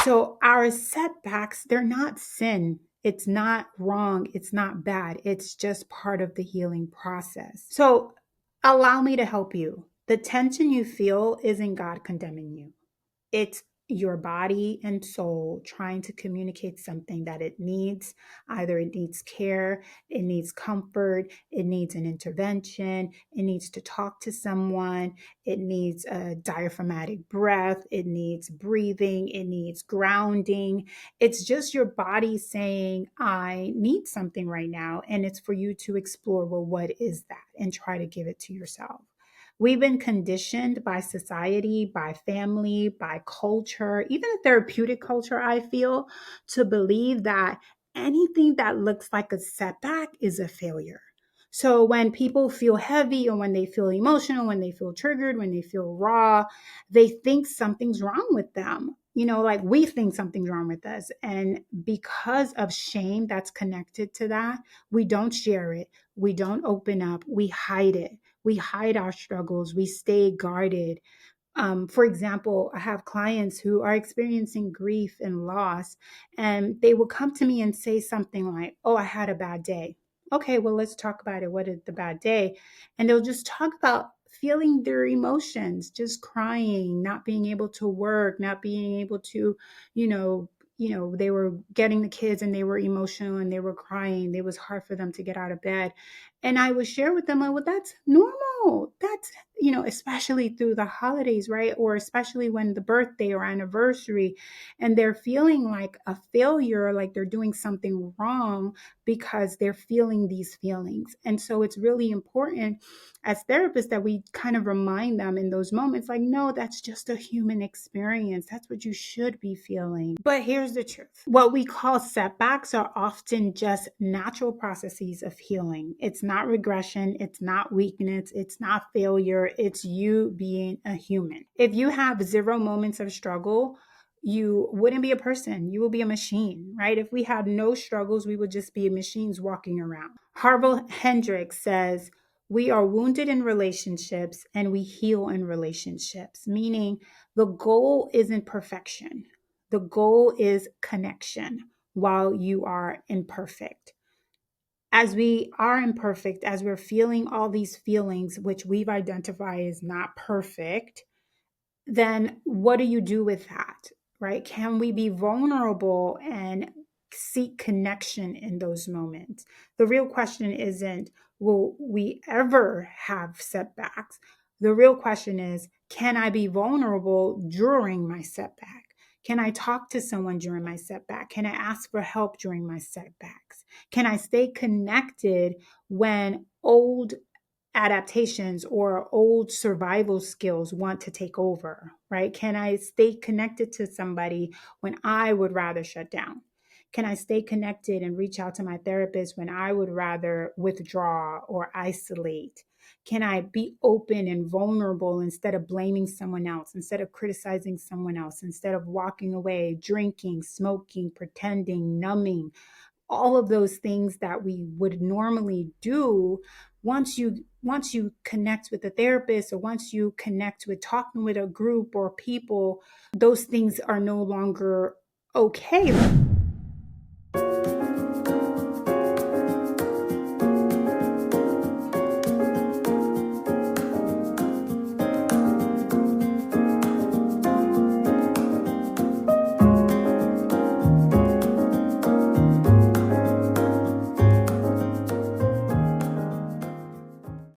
So our setbacks, they're not sin. It's not wrong. It's not bad. It's just part of the healing process. So allow me to help you. The tension you feel isn't God condemning you. It's your body and soul trying to communicate something that it needs. Either it needs care, it needs comfort, it needs an intervention, it needs to talk to someone, it needs a diaphragmatic breath, it needs breathing, it needs grounding. It's just your body saying, I need something right now. And it's for you to explore, well, what is that? And try to give it to yourself. We've been conditioned by society, by family, by culture, even the therapeutic culture, I feel, to believe that anything that looks like a setback is a failure. So when people feel heavy or when they feel emotional, when they feel triggered, when they feel raw, they think something's wrong with them. Like we think something's wrong with us. And because of shame that's connected to that, we don't share it. We don't open up. We hide it. We hide our struggles. We stay guarded. For example, I have clients who are experiencing grief and loss, and they will come to me and say something like, oh, I had a bad day. Okay, well, let's talk about it. What is the bad day? And they'll just talk about feeling their emotions, just crying, not being able to work, not being able to, they were getting the kids and they were emotional and they were crying. It was hard for them to get out of bed. And I would share with them, like, well, that's normal. That's, especially through the holidays, right? Or especially when the birthday or anniversary, and they're feeling like a failure, like they're doing something wrong because they're feeling these feelings. And so it's really important as therapists that we kind of remind them in those moments, like, no, that's just a human experience. That's what you should be feeling. But here's the truth. What we call setbacks are often just natural processes of healing. It's not regression. It's not weakness. It's not failure. It's you being a human. If you have 0 moments of struggle, you wouldn't be a person. You will be a machine, right? If we had no struggles, we would just be machines walking around. Harville Hendrix says, we are wounded in relationships and we heal in relationships, meaning the goal isn't perfection. The goal is connection while you are imperfect. As we are imperfect, as we're feeling all these feelings, which we've identified as not perfect, then what do you do with that, right? Can we be vulnerable and seek connection in those moments? The real question isn't, will we ever have setbacks? The real question is, can I be vulnerable during my setback? Can I talk to someone during my setback? Can I ask for help during my setbacks? Can I stay connected when old adaptations or old survival skills want to take over, right? Can I stay connected to somebody when I would rather shut down? Can I stay connected and reach out to my therapist when I would rather withdraw or isolate? Can I be open and vulnerable instead of blaming someone else, instead of criticizing someone else, instead of walking away, drinking, smoking, pretending, numbing? All of those things that we would normally do, once you connect with a therapist or once you connect with talking with a group or people, those things are no longer okay.